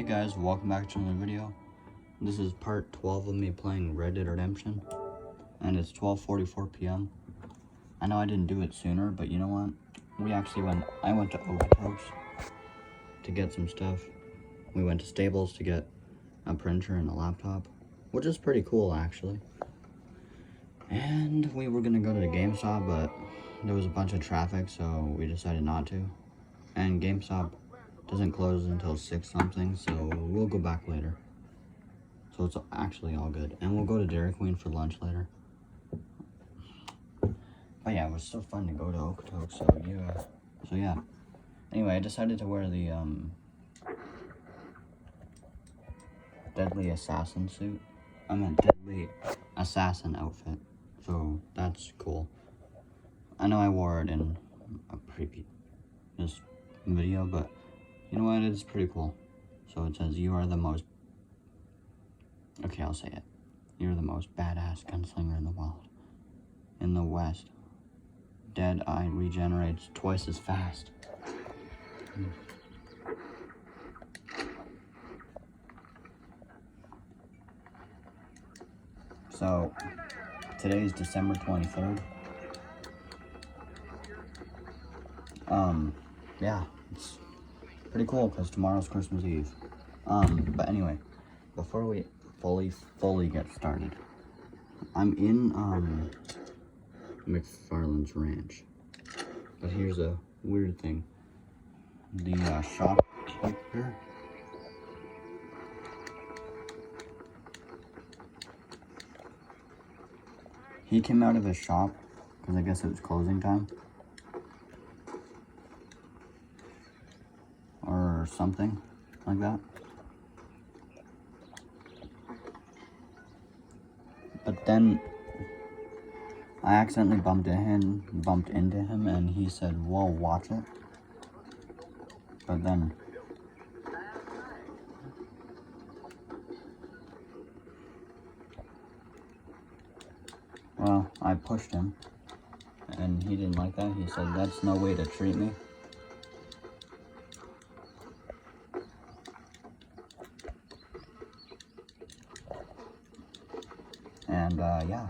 Hey guys, welcome back to another video. This is part 12 of me playing Red Dead Redemption, and it's 12:44 p.m. I know I didn't do it sooner, but you know what? I went to Okotoks to get some stuff. We went to Staples to get a printer and a laptop, which is pretty cool actually. And we were gonna go to the GameStop, but there was a bunch of traffic, so we decided not to. And GameStop doesn't close until 6 something, so we'll go back later. So it's actually all good. And we'll go to Dairy Queen for lunch later. But yeah, it was still fun to go to Okotoks, so yeah. Anyway, I decided to wear the Deadly Assassin suit. I meant Deadly Assassin outfit. So that's cool. I know I wore it in a previous video, but you know what? It's pretty cool. So it says, "You are the most..." Okay, I'll say it. "You're the most badass gunslinger in the world. In the West, Dead-Eye regenerates twice as fast." So, today is December 23rd. Yeah, it's pretty cool because tomorrow's Christmas Eve. But anyway, before we fully get started, I'm in, McFarland's Ranch. But here's a weird thing. The, shopkeeper, he came out of his shop, because I guess it was closing time. Or something like that. But then I accidentally bumped into him, and he said, "Whoa, watch it." But then well, I pushed him, and he didn't like that. He said, "That's no way to treat me." And, yeah.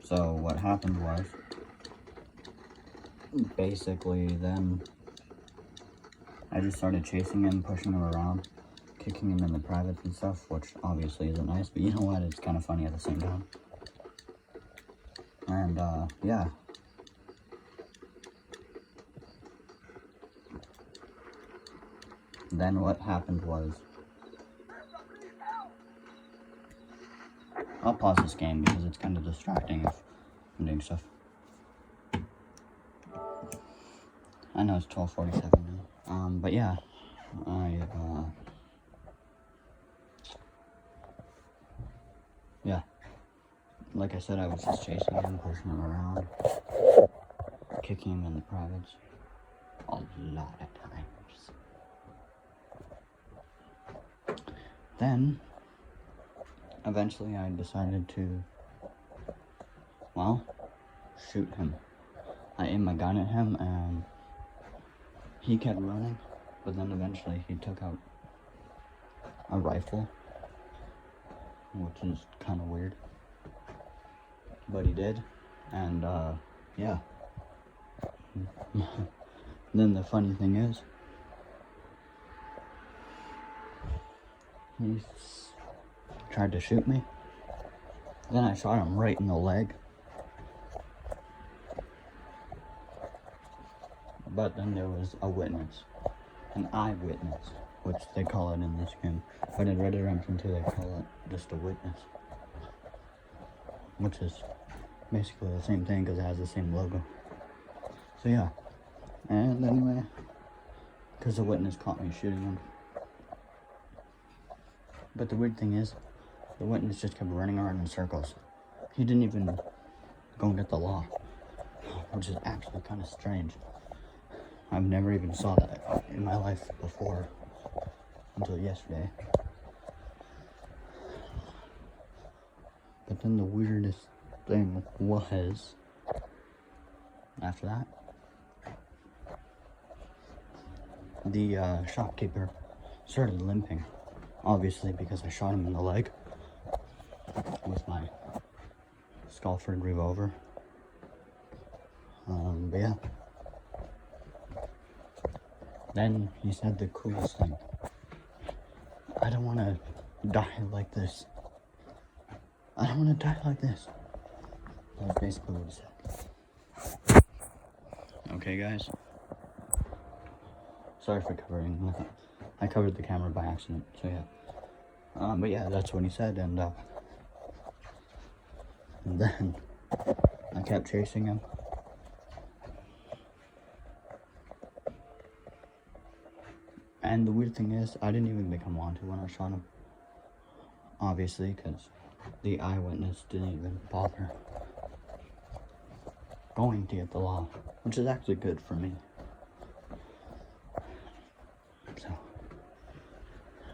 So what happened was, basically then, I just started chasing him, pushing him around, kicking him in the privates and stuff, which obviously isn't nice, but you know what, it's kind of funny at the same time. And, yeah. Then what happened was, I'll pause this game because it's kind of distracting if I'm doing stuff. I know it's 12:47 now. But yeah, yeah. Like I said, I was just chasing him, pushing him around, kicking him in the privates a lot of times. Then, eventually I decided to, well, shoot him. I aimed my gun at him and he kept running, but then eventually he took out a rifle, which is kind of weird, but he did. And yeah. Then the funny thing is, he tried to shoot me, then I shot him right in the leg. But then there was a witness, an eyewitness, which they call it in this game. But in Red Dead Redemption 2, they call it just a witness, which is basically the same thing because it has the same logo. So yeah, and anyway, because the witness caught me shooting him. But the weird thing is, the witness just kept running around in circles. He didn't even go and get the law, which is actually kind of strange. I've never even saw that in my life before, until yesterday. But then the weirdest thing was, after that, the shopkeeper started limping, obviously because I shot him in the leg with my Sculford revolver. But yeah. Then he said the coolest thing. I don't want to die like this. I don't want to die like this. That's basically what he said. Okay, guys. Sorry for covering. I covered the camera by accident, so yeah. But yeah, that's what he said, and then I kept chasing him. And the weird thing is, I didn't even become wanted when I shot him. Obviously, because the eyewitness didn't even bother going to get the law, which is actually good for me. So,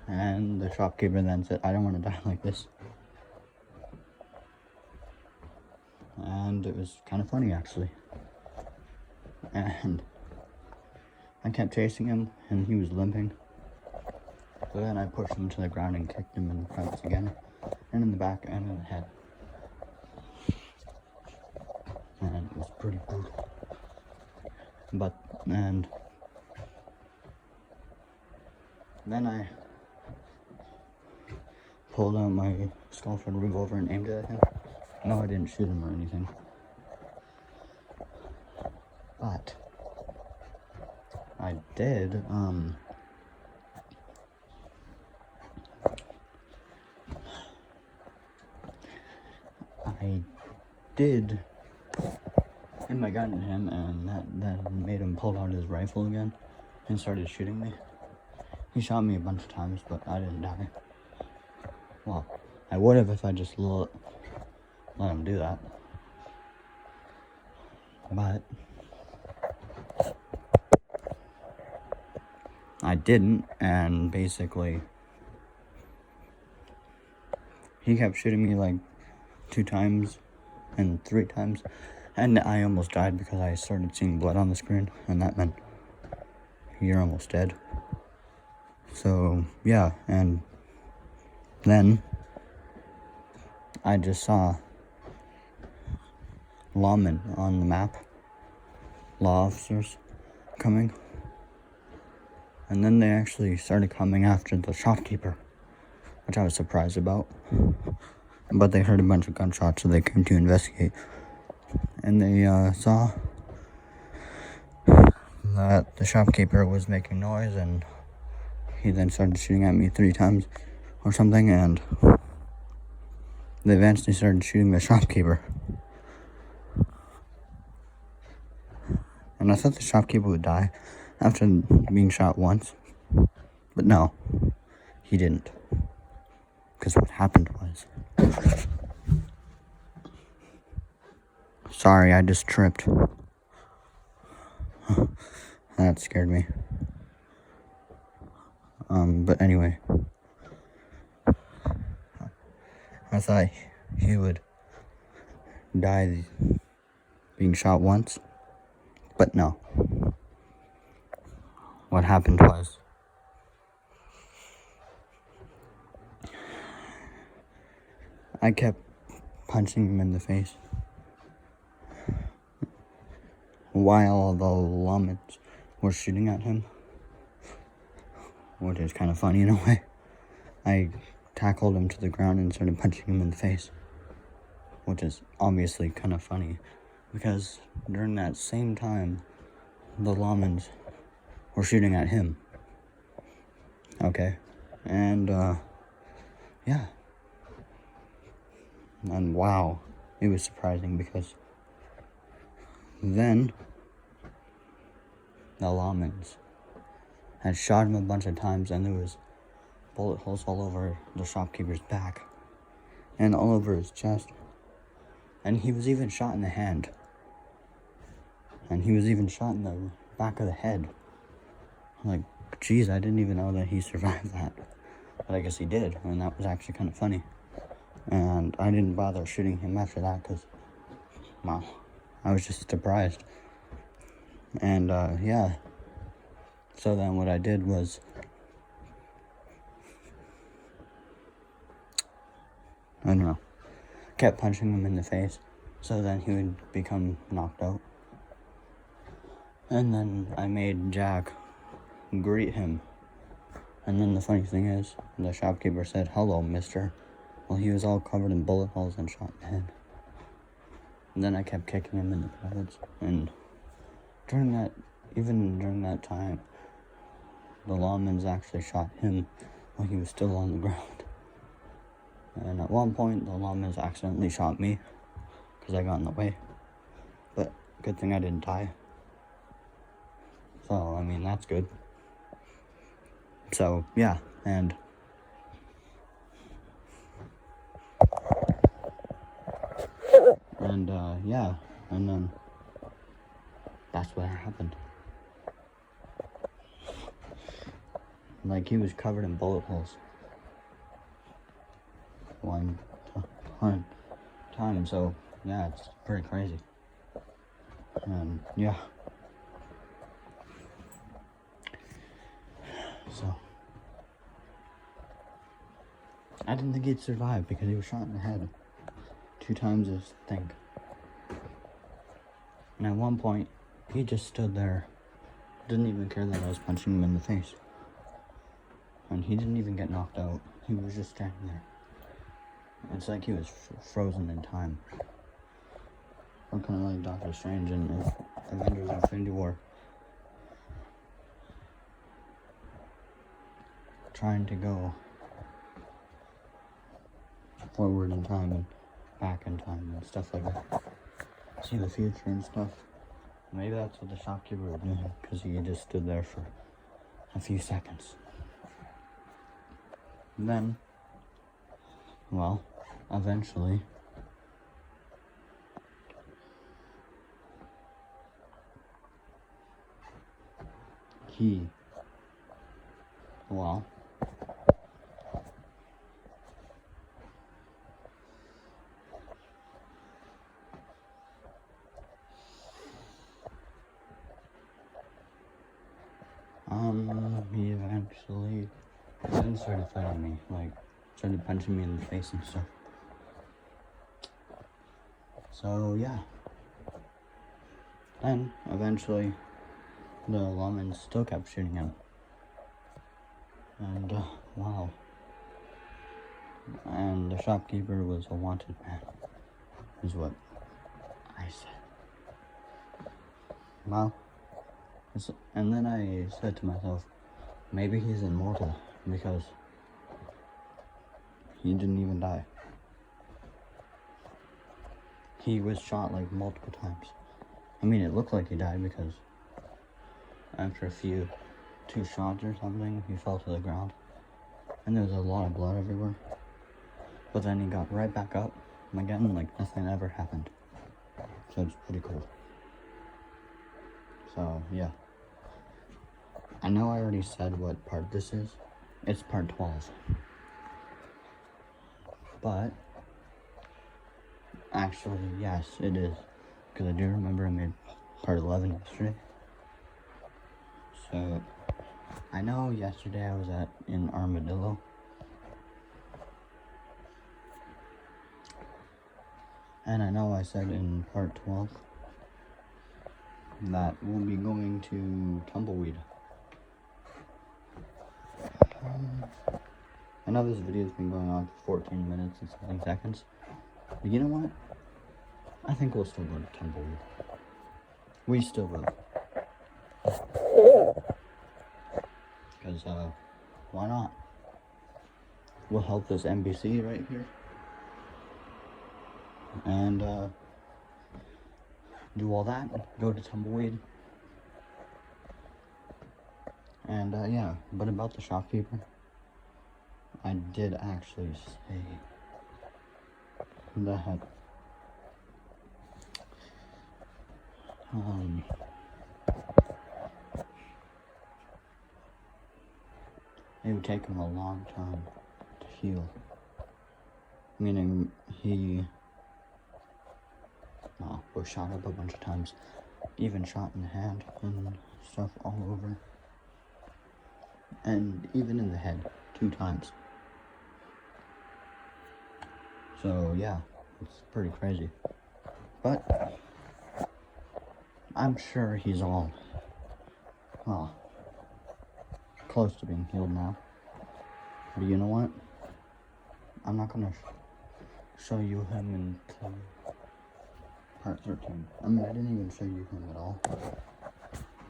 and the shopkeeper then said, I don't want to die like this. And it was kind of funny, actually. And I kept chasing him, and he was limping. So then I pushed him to the ground and kicked him in the face again, and in the back and in the head. And it was pretty brutal. And then I pulled out my Sculford revolver and aimed it at him. No, I didn't shoot him or anything. But I did, aim my gun at him, and that made him pull out his rifle again and started shooting me. He shot me a bunch of times, but I didn't die. Well, I would have if I just let him do that. But I didn't, and basically he kept shooting me like 2 times and 3 times, and I almost died because I started seeing blood on the screen, and that meant you're almost dead. So yeah, and then I just saw lawmen on the map, law officers coming, and then they actually started coming after the shopkeeper, which I was surprised about. But they heard a bunch of gunshots, so they came to investigate. And they saw that the shopkeeper was making noise, and he then started shooting at me 3 times or something, and they eventually started shooting the shopkeeper. And I thought the shopkeeper would die after being shot once, but no, he didn't. Because what happened was... Sorry, I just tripped. That scared me. But anyway. I thought he would die being shot once, but no. What happened was... I kept punching him in the face while the lawmen were shooting at him, which is kind of funny in a way. I tackled him to the ground and started punching him in the face, which is obviously kind of funny because during that same time, the lawmen were shooting at him. Okay, and yeah. And wow, it was surprising because then the lawmen had shot him a bunch of times, and there was bullet holes all over the shopkeeper's back and all over his chest, and he was even shot in the hand, and he was even shot in the back of the head. I'm like, geez, I didn't even know that he survived that, but I guess he did, and that was actually kind of funny. And I didn't bother shooting him after that because, wow, I was just surprised. And, yeah. So then what I did was, I don't know, kept punching him in the face, so then he would become knocked out. And then I made Jack greet him. And then the funny thing is, the shopkeeper said, "Hello, mister." Well, he was all covered in bullet holes and shot in the head. And then I kept kicking him in the privates. And even during that time, the lawmen's actually shot him while he was still on the ground. And at one point, the lawmen's accidentally shot me because I got in the way. But good thing I didn't die. So, I mean, that's good. So, yeah, and yeah, and then that's what happened. Like, he was covered in bullet holes one time, so yeah, it's pretty crazy. And yeah, so I didn't think he'd survive because he was shot in the head 2 times as thick. And at one point, he just stood there, didn't even care that I was punching him in the face. And he didn't even get knocked out. He was just standing there. It's like he was frozen in time. Or kind of like Doctor Strange in Avengers Infinity War. Trying to go forward in time and back in time and stuff like that. See the future and stuff. Maybe that's what the shopkeeper was doing, because he just stood there for a few seconds. And then, well, eventually, he eventually then started fighting me, like, started punching me in the face and stuff. So, yeah. Then, eventually, the lawmen still kept shooting him. And, wow. And the shopkeeper was a wanted man, is what I said. Well, and then I said to myself, maybe he's immortal, because he didn't even die. He was shot like multiple times. I mean, it looked like he died because after 2 shots or something, he fell to the ground. And there was a lot of blood everywhere. But then he got right back up again, like nothing ever happened. So it's pretty cool. So, yeah. I know I already said what part this is. It's part 12. But, actually, yes, it is. Because I do remember I made part 11 yesterday. So, I know yesterday I was in Armadillo. And I know I said in part 12 that we'll be going to Tumbleweed. I know this video's been going on for 14 minutes and something seconds. But you know what? I think we'll still go to Tumbleweed. We still will. Because, why not? We'll help this NBC right here. And, do all that, go to Tumbleweed. And, yeah, but about the shopkeeper, I did actually say that, it would take him a long time to heal. Meaning, he was shot up a bunch of times, even shot in the hand and stuff all over. and even in the head 2 times. So yeah, it's pretty crazy. But I'm sure he's all, well, close to being healed now. But you know what? I'm not gonna show you him until part 13. I mean, I didn't even show you him at all.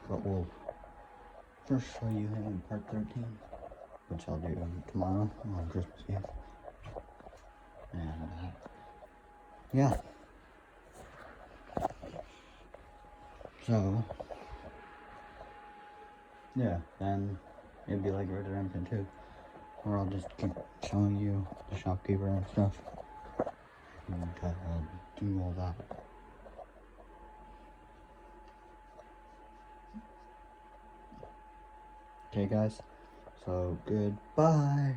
But we'll first show you him in part 13, which I'll do tomorrow on Christmas Eve. And yeah. So yeah, then it'd be like Red Dead Redemption 2, where I'll just keep showing you the shopkeeper and stuff, and do all that. Okay guys, so goodbye.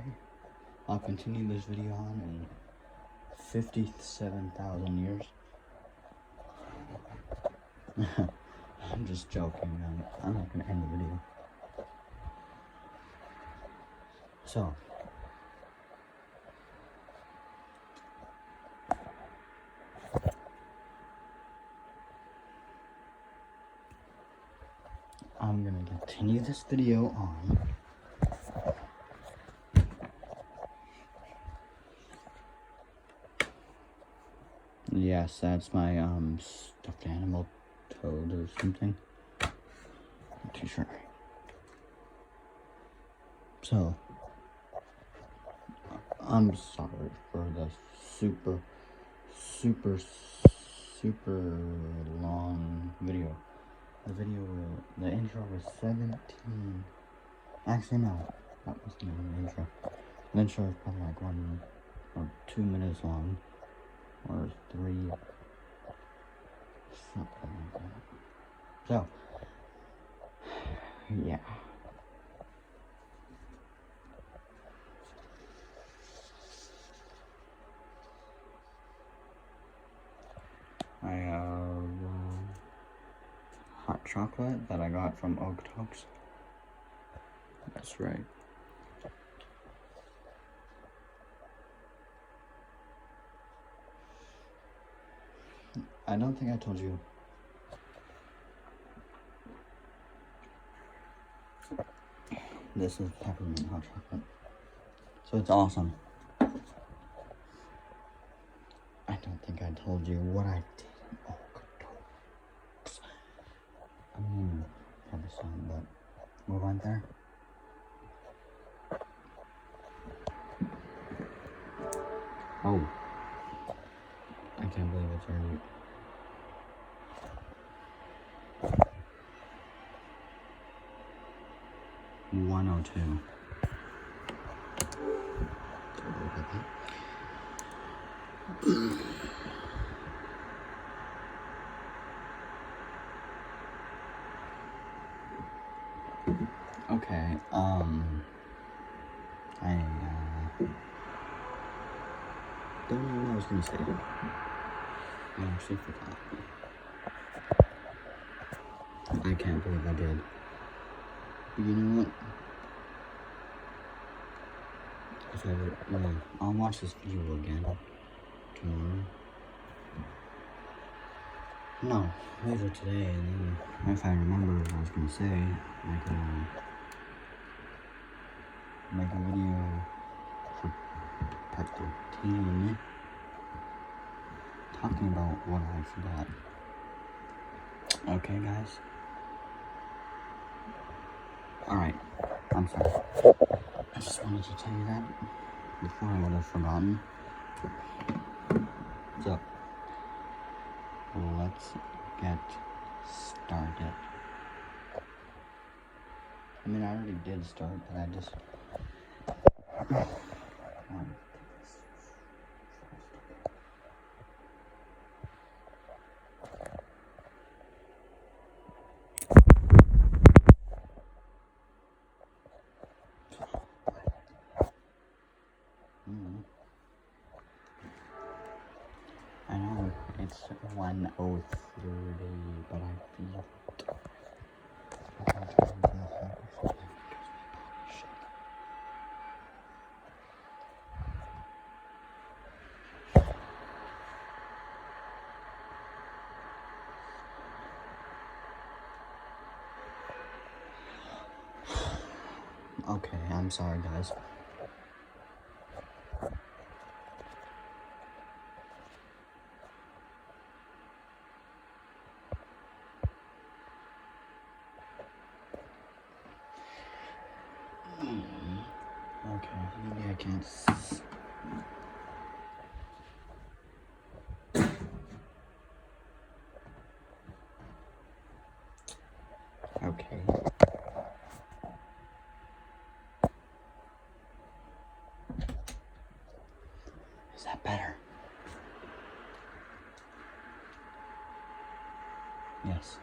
I'll continue this video on in 57,000 years. I'm just joking, I'm not gonna end the video. So, I'm gonna continue this video on. Yes, that's my stuffed animal toad or something. Not too sure. So, I'm sorry for the super long video. The intro was 17. Actually, no, that wasn't even the intro. The intro was probably like 1 or 2 minutes long, or 3, something like that. So, yeah. I have hot chocolate that I got from Oak Talks. That's right. I don't think I told you. This is peppermint hot chocolate. So it's awesome. I don't think I told you what I did in Oak Talks. I mean, probably some, but we went there. Oh. I can't believe it's already 1:02. Okay, I don't know what I was gonna say. I actually forgot. I can't believe I did. But you know what? If I ever, well, I'll watch this video again tomorrow. No, later today, and then if I remember what I was gonna say, I can make a video for part 13 talking about what I forgot. Okay, guys? Alright, I'm sorry. I just wanted to tell you that before I would have forgotten. So, let's get started. I mean, I already did start, but I just... I know it's 1:03, but I feel Okay, I'm sorry, guys. Okay, maybe I can't. Okay. Is that better? Yes.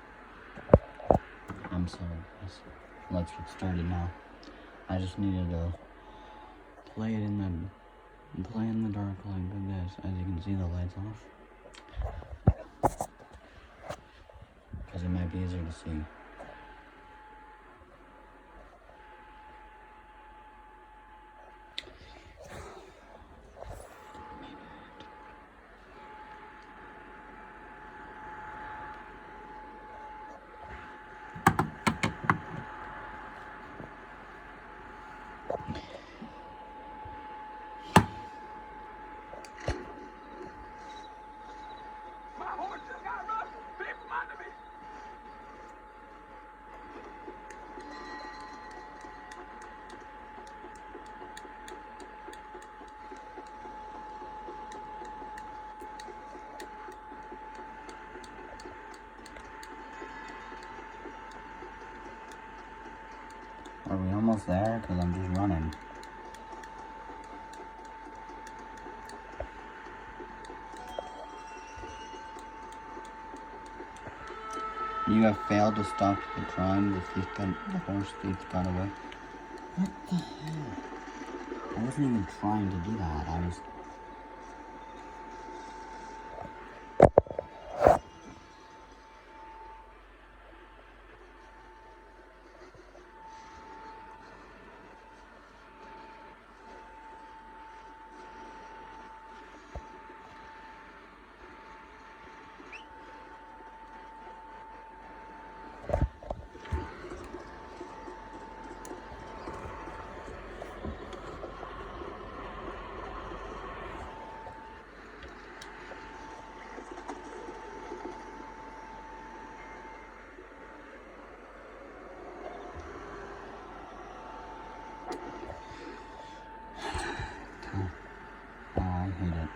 I'm sorry, guys. Let's get started now. I just needed to play in the dark like this. As you can see, the lights off. Because it might be easier to see. Are we almost there? Because I'm just running. You have failed to stop the crime. The horse thief got away. What the hell? I wasn't even trying to do that. I was... Oh, I hate it.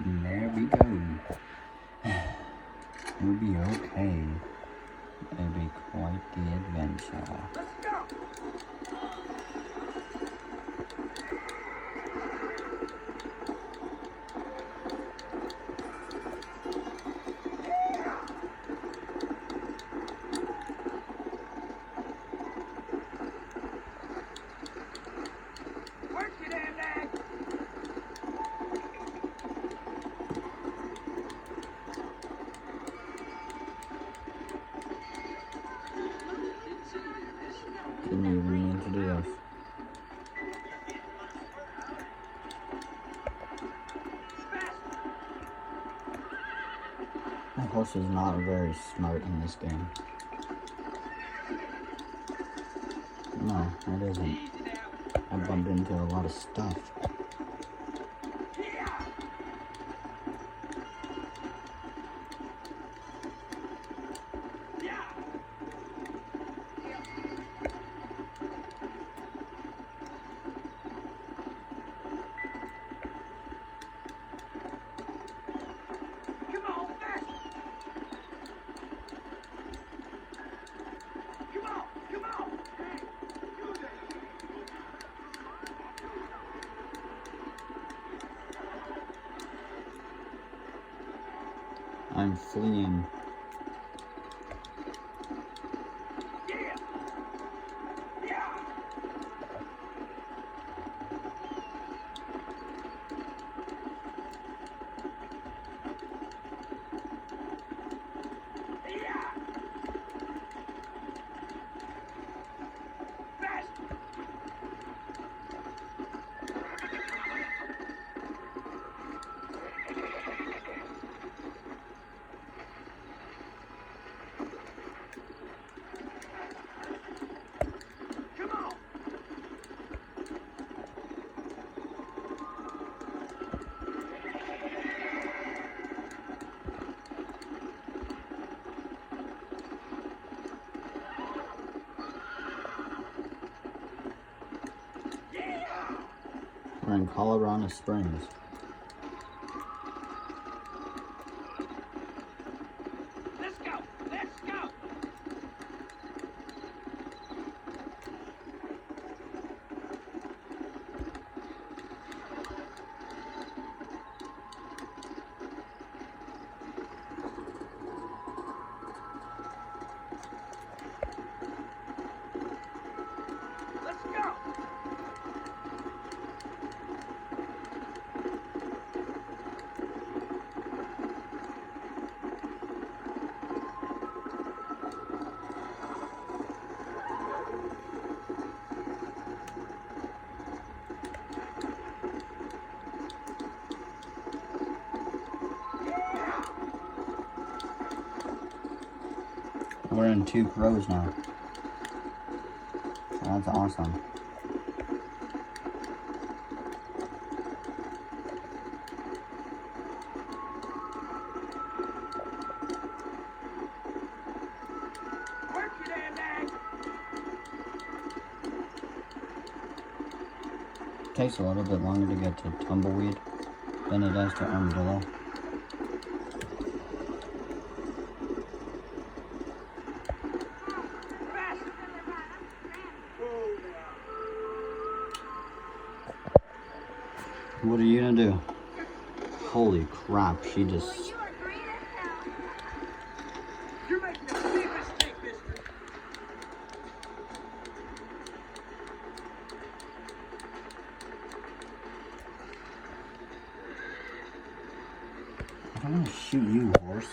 And there we go. It'll be okay. It'll be quite the adventure. Let's go! Work your damn leg! Didn't even need to do this. My horse is not very smart in this game. No, it isn't. I bumped into a lot of stuff. I'm fleeing. in Colorado Springs. Let's go! Let's go! Let's go! We're in 2 crows now. That's awesome. Work it, Andy! Takes a little bit longer to get to tumbleweed than it does to armadillo. Faster! What are you gonna do? Holy crap, she just... You are green as hell. You're making a big mistake, mister. I don't want to shoot you, horse.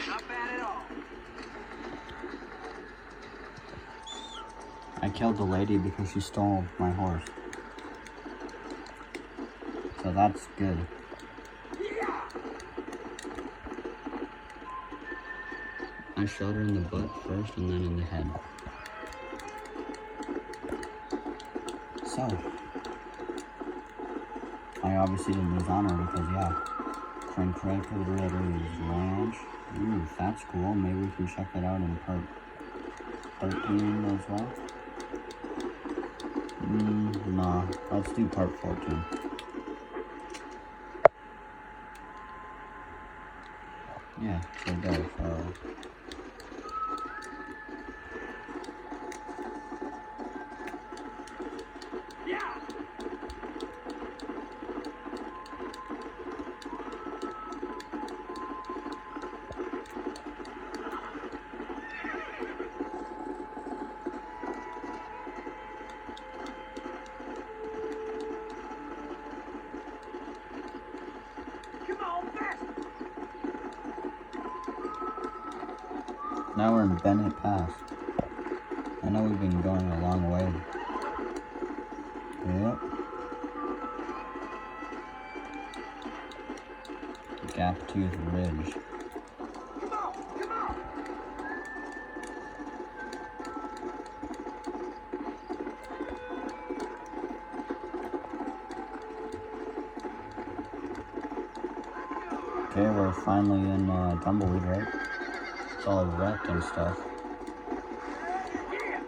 Not bad at all. I killed the lady because she stole my horse. So that's good. Yeah! I shot her in the butt first and then in the head. So, I obviously didn't lose honor because, yeah, Crane Craig to the Ridley's Ranch. Ooh, that's cool. Maybe we can check that out in part 13 as well. Nah, let's do part 14. Yeah, so go. Yeah! Come on, faster! Now we're in Bennett Pass. I know we've been going a long way. Yep. Gap Tooth Ridge. Come on! Come on! Okay, we're finally in Tumbleweed, right? It's all wrecked and stuff. Yeah!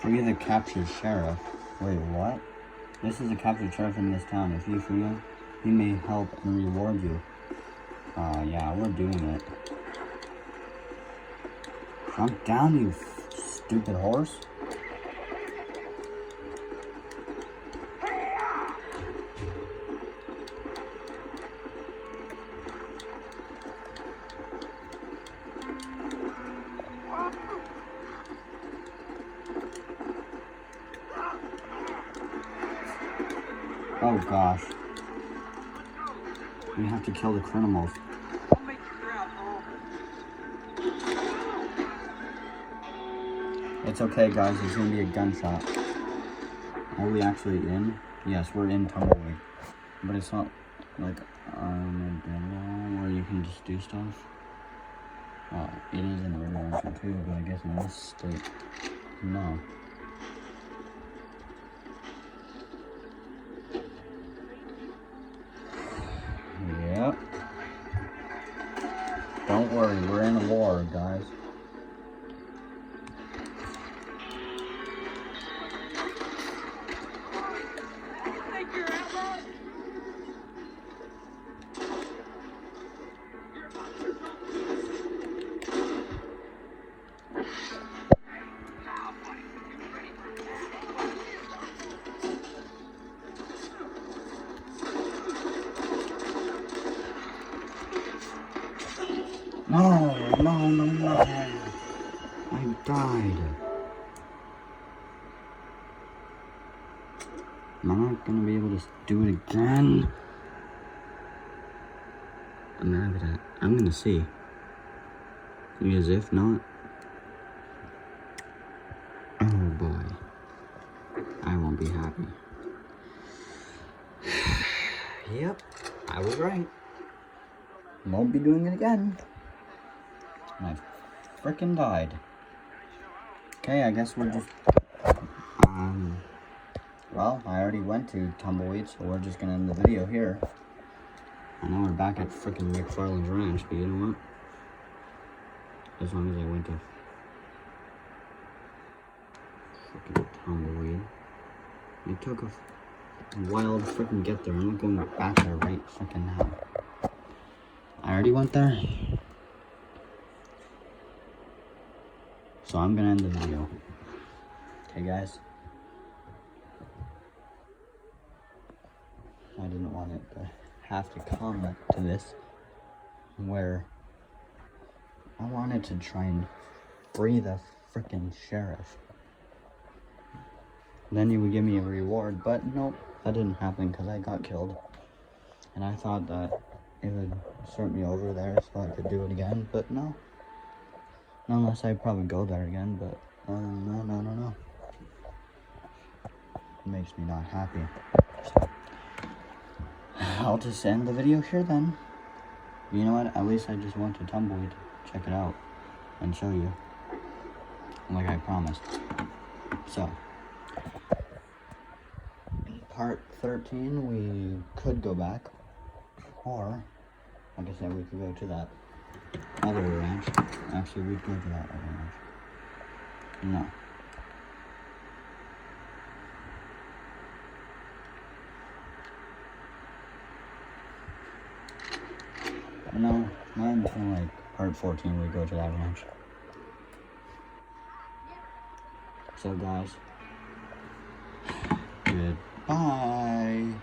Free the captured sheriff. Wait, what? This is a captured sheriff in this town. If you free him, he may help and reward you. Yeah, we're doing it. Jump down, you stupid horse. Oh gosh. We have to kill the criminals. I'll make you proud, home. It's okay, guys. There's gonna be a gunshot. Are we actually in? Yes, we're in Tumbleweed. But it's not like Armadillo where you can just do stuff. Well, it is in Red Rancher too, but I guess in this state, no. Yep. Don't worry, we're in a war, guys. You think you're outlaws? You're about to go. I'll fight you. Ready for No, no, no, no. I died. Am I not gonna be able to do it again? I'm gonna see. Because if not, oh boy, I won't be happy. Yep, I was right. Won't be doing it again. And I frickin' died. Okay, I guess we're just, well, I already went to Tumbleweed, so we're just gonna end the video here. I know we're back at frickin' McFarland's Ranch, but you know what? As long as I went to frickin' Tumbleweed. It took a while to frickin' get there. I'm not going back there right frickin' now. I already went there. So I'm gonna end the video. Okay, guys? I didn't want it to have to comment to this where I wanted to try and free the frickin' sheriff. Then he would give me a reward, but nope, that didn't happen because I got killed. And I thought that it would sort me over there so I could do it again, but no. Unless I'd probably go there again, but no. It makes me not happy. So, I'll just end the video here then. You know what? At least I just went to Tumbleweed to check it out and show you, like I promised. So, in part 13, we could go back, or, like I said, we could go to that other ranch. Actually, we'd go to that other ranch. No. No, not until like part 14 we go to that ranch. So guys, goodbye.